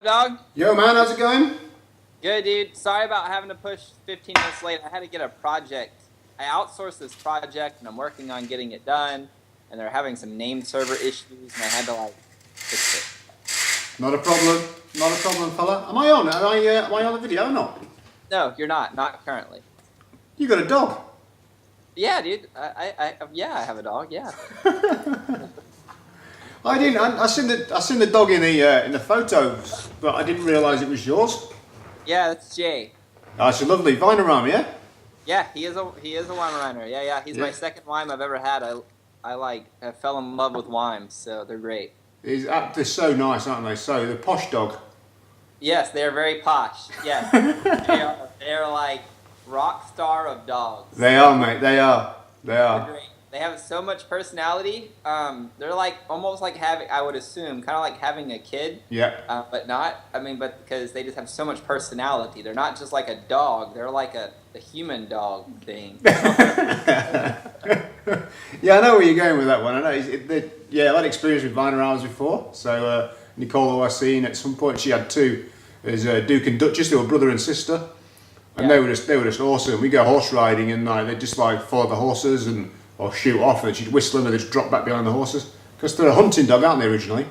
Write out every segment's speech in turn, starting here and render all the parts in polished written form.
Dog? Yo, man, how's it going? Good, dude. Sorry about having to push 15 minutes late. I had to get a project. I outsourced this project, and I'm working on getting it done. And they're having some name server issues, and I had to fix it. Not a problem. Not a problem, fella. Am I on? Am I on the video or not? No, you're not. Not currently. You got a dog. Yeah, dude. Yeah, I have a dog. Yeah. I didn't. I seen the dog in the photos, but I didn't realise it was yours. Yeah, that's Jay. Oh, it's a lovely Vinorama, yeah. Yeah, he is a Weimaraner. Yeah. He's my second Weim I've ever had. I fell in love with Weims, so they're great. They're so nice, aren't they? So the posh dog. Yes, they are very posh. Yes, they are like rock star of dogs. They are, mate. They are. They're great. They have so much personality. They're like almost like having, I would assume, kind of like having a kid. Yeah. But not. I mean, but because they just have so much personality. They're not just like a dog. They're like a human dog thing. Yeah, I know where you're going with that one. I know. I've had experience with Vinoramas before. So Nicole, who I've seen at some point, she had two. There's Duke and Duchess. They were brother and sister, and they were just awesome. We go horse riding, and they just follow the horses or shoot off, and she'd whistle them, and they'd just drop back behind the horses because they're a hunting dog, aren't they originally?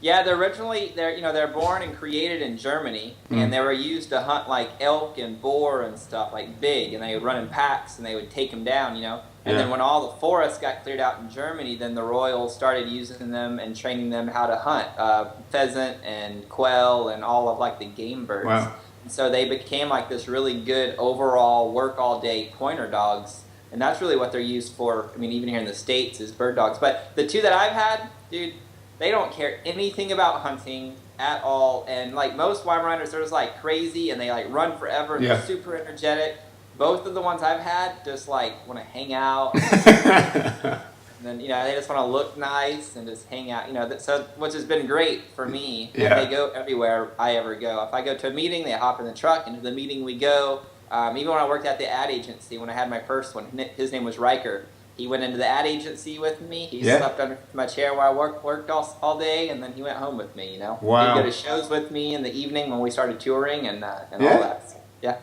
Yeah, they're born and created in Germany, and they were used to hunt like elk and boar and stuff, like big, and they would run in packs, and they would take them down, And then when all the forests got cleared out in Germany, then the royals started using them and training them how to hunt pheasant and quail and all of the game birds. Wow. And so they became like this really good overall work all day pointer dogs. And that's really what they're used for. I mean, even here in the States is bird dogs. But the two that I've had, dude, they don't care anything about hunting at all. And most Weimaraners, they're just crazy and they run forever and they're super energetic. Both of the ones I've had just want to hang out. And then, they just want to look nice and just hang out, so which has been great for me. Yeah. And they go everywhere I ever go. If I go to a meeting, they hop in the truck, and to the meeting we go. Even when I worked at the ad agency, when I had my first one, his name was Riker. He went into the ad agency with me. He slept under my chair while I worked all day, and then he went home with me, Wow. He'd go to shows with me in the evening when we started touring and all that. So, yeah.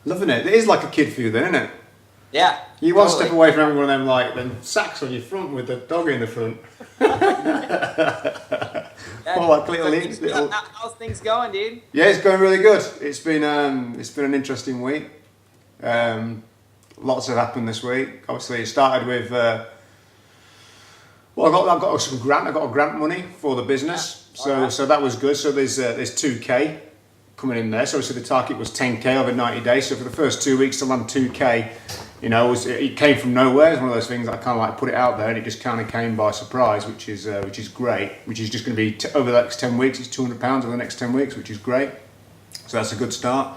Loving it. It is like a kid for you then, isn't it? Yeah. You want to step away from having one of them sacks on your front with the dog in the front. How's things going, dude? Yeah, it's going really good. It's been an interesting week. Lots have happened this week. Obviously, it started with I got some grant. I got a grant money for the business, so that was good. So there's 2K coming in there. So obviously the target was 10K over 90 days. So for the first 2 weeks to land 2K, it came from nowhere. It's one of those things that I kind of put it out there, and it just kind of came by surprise, which is great. Which is just going to be over the next 10 weeks. It's £200 over the next 10 weeks, which is great. So that's a good start.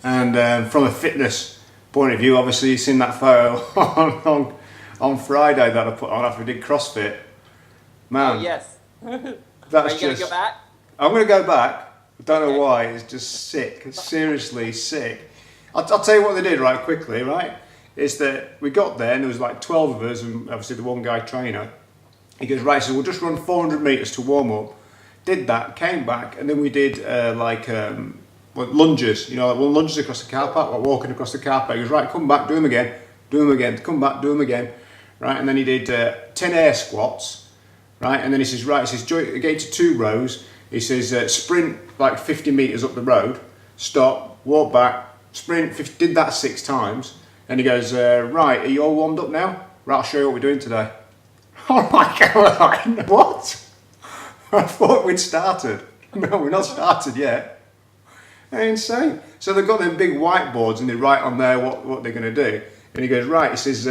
And from a fitness point of view, obviously you've seen that photo on Friday that I put on after we did CrossFit. Man, oh yes. That's Are you gonna go back? I'm going to go back. I don't know why. It's just sick. It's seriously sick. I'll tell you what they did right quickly. Right, is that we got there and there was 12 of us, and obviously the one guy trainer. He goes, right, so we'll just run 400 meters to warm up. Did that, came back, and then we did lunges. Lunges across the car park, walking across the car park. He goes, right, come back, do them again, come back, do them again. Right, and then he did 10 air squats. Right, and then he says, get to 2 rows. He says, sprint 50 meters up the road, stop, walk back, sprint, 50, did that 6 times. And he goes, right, are you all warmed up now? Right, I'll show you what we're doing today. Oh my God, what? I thought we'd started. No, we're not started yet. Insane. So they've got them big whiteboards and they write on there what they're going to do. And he goes, right, he says,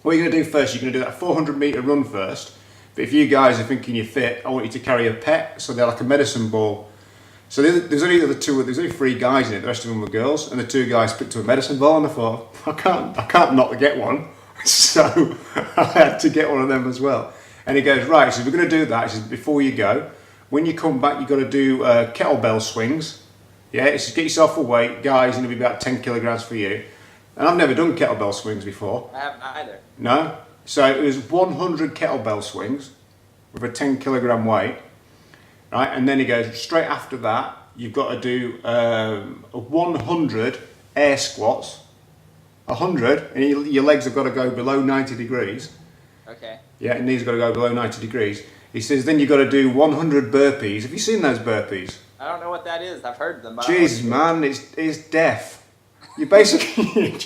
what are you going to do first? You're going to do that 400 meter run first. But if you guys are thinking you're fit, I want you to carry a pet. So they're like a medicine ball. So there's only 3 guys in it. The rest of them were girls, and the 2 guys picked up a medicine ball. And I thought, I can't not get one. So I had to get one of them as well. And he goes, right. So we're going to do that. He says, before you go, when you come back, you've got to do kettlebell swings. Yeah, he says, get yourself a weight, guys. And it'll be about 10 kilograms for you. And I've never done kettlebell swings before. I haven't either. No. So it was 100 kettlebell swings with a 10 kilogram weight. right? And then he goes, straight after that, you've got to do 100 air squats, 100, and your legs have got to go below 90 degrees. Okay. Yeah, and knees got to go below 90 degrees. He says, then you've got to do 100 burpees. Have you seen those burpees? I don't know what that is. I've heard them. But Jesus, man, it's death. You basically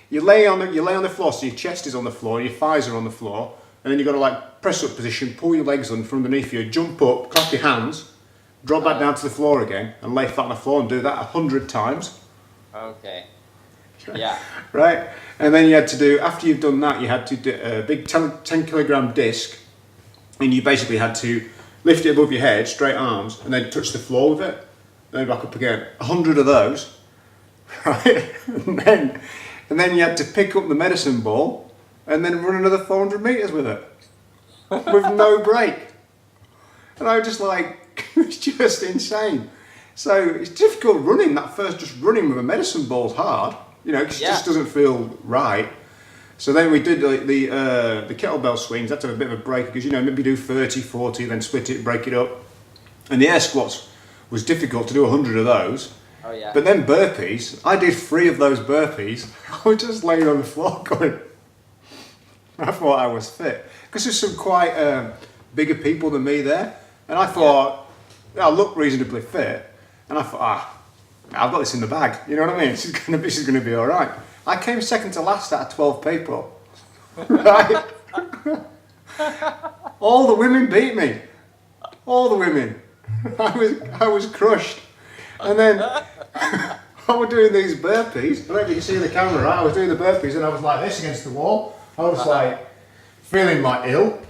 you lay on the floor, so your chest is on the floor, your thighs are on the floor, and then you've got to like press up position, pull your legs from underneath you, jump up, clap your hands, drop back down to the floor again, and lay flat on the floor and do that 100 times. Okay. Yeah. Right? And then you had to do, after you've done that, you had to do a big 10 kilogram disc, and you basically had to lift it above your head, straight arms, and then touch the floor with it, then back up again. 100 of those, right? And then you had to pick up the medicine ball, and then run another 400 meters with it, with no break. And I was just like, it's just insane. So it's difficult running, that first just running with a medicine ball's hard. You know, because it just doesn't feel right. So then we did the kettlebell swings. Had to have a bit of a break because, you know, maybe do 30, 40, then split it, break it up. And the air squats was difficult to do 100 of those. Oh, yeah. But then burpees, I did 3 of those burpees. I was just laying on the floor going, I thought I was fit. Because there's some quite bigger people than me there. And I thought, I look reasonably fit. And I thought, I've got this in the bag, you know what I mean? This is going to be all right. I came second to last out of 12 people, right? All the women beat me. All the women. I was crushed. And then I was doing these burpees. I don't know if you can see the camera, right? I was doing the burpees and I was like this against the wall. I was like feeling like ill.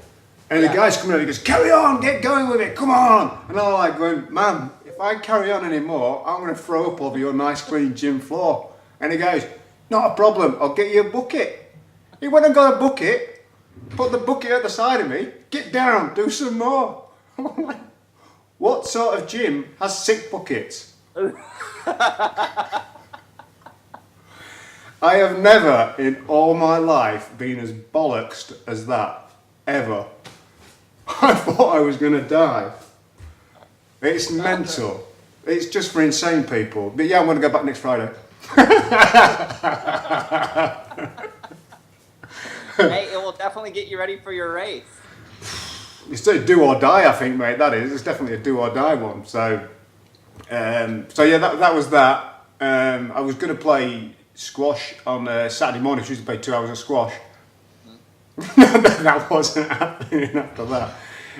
And the guy's coming over, he goes, carry on, get going with it, come on. And I'm like going, man, if I carry on anymore, I'm going to throw up over your nice clean gym floor. And he goes, not a problem, I'll get you a bucket. He went and got a bucket, put the bucket at the side of me, get down, do some more. I'm like, what sort of gym has 6 buckets? I have never in all my life been as bollocksed as that, ever. I thought I was going to die. It's mental. It's just for insane people. But yeah, I'm going to go back next Friday. Hey, it will definitely get you ready for your race. It's a do or die, I think, mate. That is. It's definitely a do or die one. So yeah, that was that. I was going to play squash on Saturday morning. I used to play 2 hours of squash. That wasn't happening after that.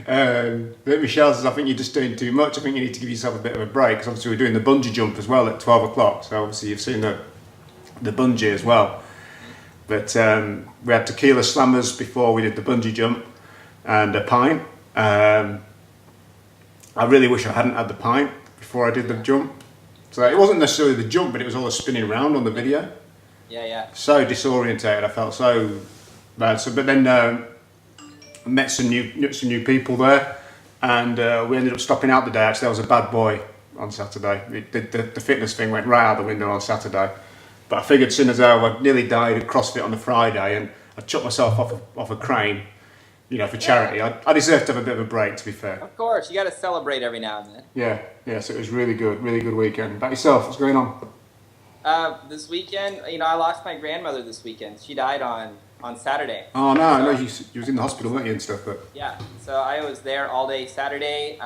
But Michelle says, I think you're just doing too much. I think you need to give yourself a bit of a break. Because obviously we're doing the bungee jump as well at 12 o'clock. So obviously you've seen the bungee as well. But we had tequila slammers before we did the bungee jump and a pint. I really wish I hadn't had the pint before I did the jump. So it wasn't necessarily the jump, but it was all the spinning around on the video. Yeah. So disorientated, I felt so bad. So, but then I met some new people there, and we ended up stopping out the day. Actually, I was a bad boy on Saturday. The fitness thing went right out the window on Saturday. But I figured, soon as I nearly died at CrossFit on the Friday, and I chucked myself off a crane, you know, for charity. I deserve to have a bit of a break, to be fair. Of course, you got to celebrate every now and then. Yeah. So it was really good weekend. About yourself, what's going on? This weekend, you know, I lost my grandmother this weekend. She died on Saturday. Oh no, I know you was in the hospital, weren't you, and stuff, but... Yeah, so I was there all day Saturday.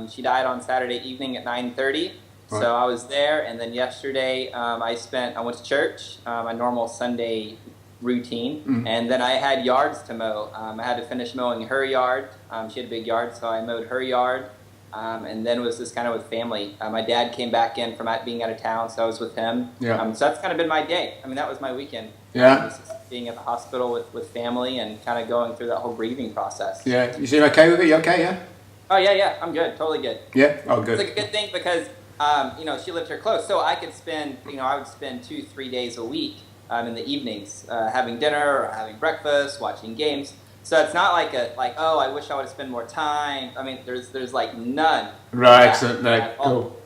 She died on Saturday evening at 9:30. Right. So I was there, and then yesterday I went to church, my normal Sunday routine, and then I had yards to mow. I had to finish mowing her yard. She had a big yard, so I mowed her yard. And then it was just kind of with family. My dad came back in from being out of town, so I was with him. Yeah. So that's kind of been my day. I mean, that was my weekend. Yeah. Just being at the hospital with family and kind of going through that whole grieving process. Yeah. You seem okay with it? You okay, yeah? Oh, yeah. I'm good. Totally good. Yeah? Oh, good. It's a good thing because, you know, she lived here close. So I could spend, you know, I would spend 2-3 days a week in the evenings having dinner or having breakfast, watching games. So it's not like oh, I wish I would have spent more time. I mean, there's like none. Right. Cool.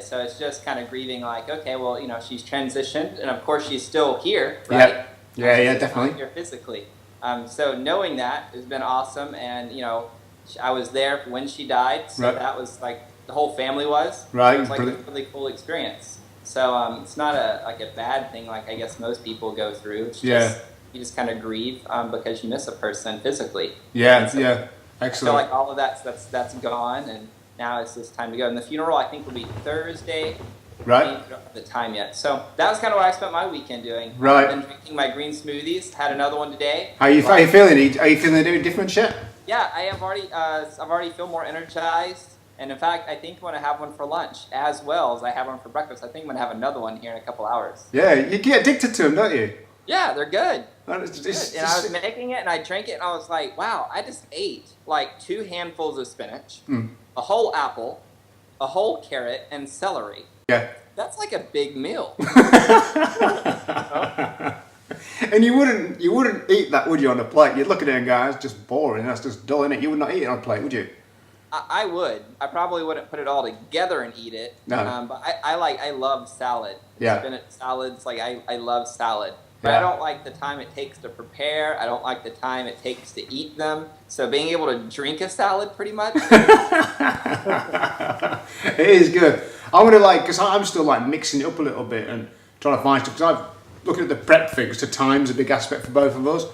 So it's just kind of grieving, like, okay, well, you know, she's transitioned, and of course she's still here, right? Yeah, definitely. Here physically. So knowing that has been awesome, and you know, I was there when she died, so Right. that was like the whole family was. Right. It was like a Brilliant. really cool experience. So it's not a bad thing like I guess most people go through. It's Yeah. just you just kind of grieve because you miss a person physically. Yeah. And so Yeah. I feel Excellent. like all of that's gone, and now it's just time to go. And the funeral I think will be Thursday. Right. I don't have the time yet. So that was kind of what I spent my weekend doing. Right. I've been drinking my green smoothies. Had another one today. How you feeling? Are you feeling any different yet? Yeah, I have already. I've already feel more energized, and in fact, I think I'm gonna have one for lunch as well as I have one for breakfast. I think I'm gonna have another one here in a couple hours. Yeah, you get addicted to them, don't you? Yeah, they're good. It's And I was making it, and I drank it, and I was like, wow, I just ate like 2 handfuls of spinach, a whole apple, a whole carrot, and celery. yeah. That's like a big meal. And you wouldn't eat that, would you, on a plate? You'd look at it and go, "It's just boring. That's just dull, isn't it?" You would not eat it on a plate, would you? I would. I probably wouldn't put it all together and eat it. No. But I love salad. Yeah. Spinach salads, like I love salad. But Yeah. I don't like the time it takes to prepare. I don't like the time it takes to eat them. So being able to drink a salad pretty much. It is good. I'm gonna because I'm still like mixing it up a little bit and trying to find stuff. Because I'm looking at the prep figures. So time's a big aspect for both of us.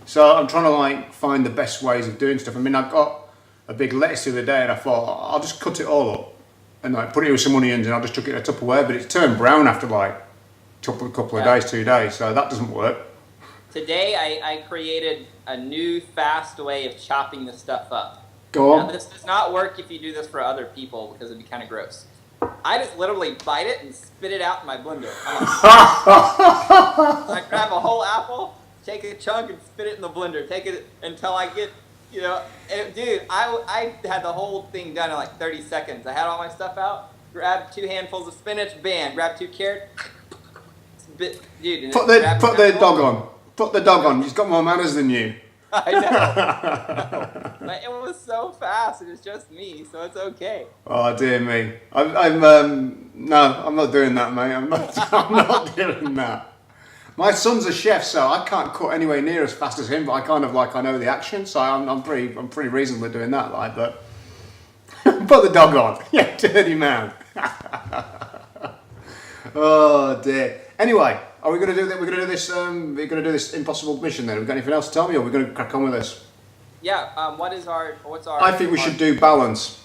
So I'm trying to like find the best ways of doing stuff. I mean, I got a big lettuce the other day, and I thought I'll just cut it all up and like put it with some onions, and I just took it in a Tupperware. But it's turned brown after like a couple of days, 2 days. So that doesn't work. Today I created a new fast way of chopping this stuff up. Go on. Now this does not work if you do this for other people because it'd be kind of gross. I just literally bite it and spit it out in my blender. I grab a whole apple, take a chunk and spit it in the blender. Take it until I get, dude, I had the whole thing done in like 30 seconds. I had all my stuff out, grabbed 2 handfuls of spinach, bam, grabbed 2 carrots, spit, dude. And Put the dog on. Put the dog on. He's got more manners than you. I know. But it was so fast. It was just me, so it's okay. Oh dear me! I'm no, I'm not doing that, mate. I'm not doing that. My son's a chef, so I can't cut anywhere near as fast as him. But I know the action, so I'm pretty reasonably doing that, like. But put the dog on, yeah, dirty man. Oh dear. Anyway, are we going to do that? We're going to do this. We're going to do this impossible mission. Then, we got anything else to tell me, or we're going to crack on with this? Yeah. What's our? I think we should do balance.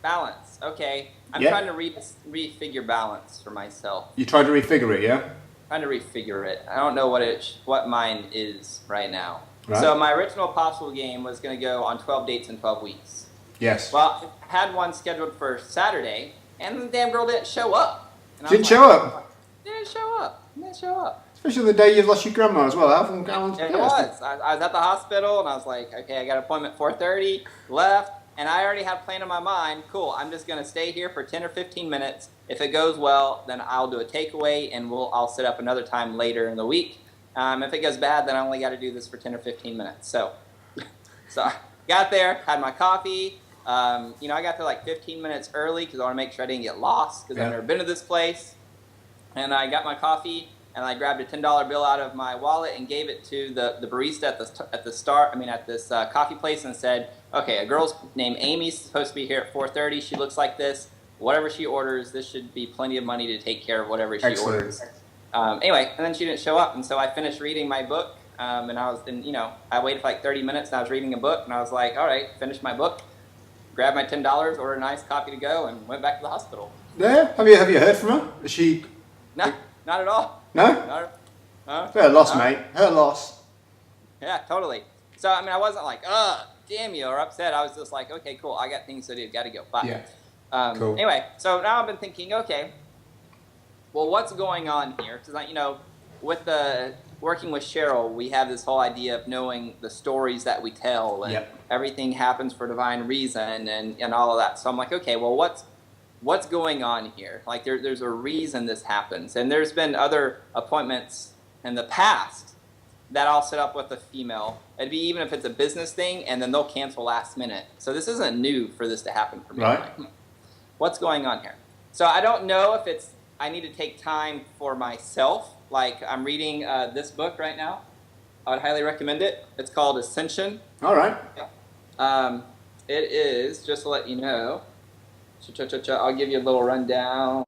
Balance. Okay. I'm Yeah. trying to refigure balance for myself. You tried to refigure it, yeah? Trying to refigure it. I don't know what mine is right now. Right. So my original possible game was going to go on 12 dates in 12 weeks. Yes. Well, I had one scheduled for Saturday, and the damn girl didn't show up. And I Didn't was show like, up? Didn't show up. Especially the day you lost your grandma as well. It was. I was at the hospital, and I was like, okay, I got an appointment at 4:30, left, and I already had a plan in my mind. Cool, I'm just going to stay here for 10 or 15 minutes. If it goes well, then I'll do a takeaway, and I'll set up another time later in the week. If it goes bad, then I only got to do this for 10 or 15 minutes. So I got there, had my coffee. I got there like 15 minutes early because I want to make sure I didn't get lost because I've never been to this place. And I got my coffee, and I grabbed a $10 bill out of my wallet and gave it to the barista at this coffee place and said, okay, a girl's named Amy's supposed to be here at 4:30. She looks like this. Whatever she orders, this should be plenty of money to take care of whatever she orders. Anyway, and then she didn't show up, and so I finished reading my book, and I waited for like 30 minutes, and I was reading a book, and I was like, all right, finished my book, grabbed my $10, ordered a nice coffee to go, and went back to the hospital. Yeah? Have you heard from her? Is she... No, not at all. No? No. Her loss, mate. Her loss. Yeah, totally. So, I wasn't like, damn you, or upset. I was just like, okay, cool, I got things to do, gotta go, bye. Yeah. Cool. Anyway, so now I've been thinking, okay, well, what's going on here? Because, with working with Cheryl, we have this whole idea of knowing the stories that we tell, and everything happens for divine reason, and all of that. So I'm like, okay, well, what's going on here? Like, there's a reason this happens. And there's been other appointments in the past that I'll set up with a female. It'd be even if it's a business thing, and then they'll cancel last minute. So this isn't new for this to happen for me. Right. I'm like, what's going on here? So I don't know if I need to take time for myself. Like, I'm reading this book right now. I would highly recommend it. It's called Ascension. All right. it is, just to let you know. I'll give you a little rundown.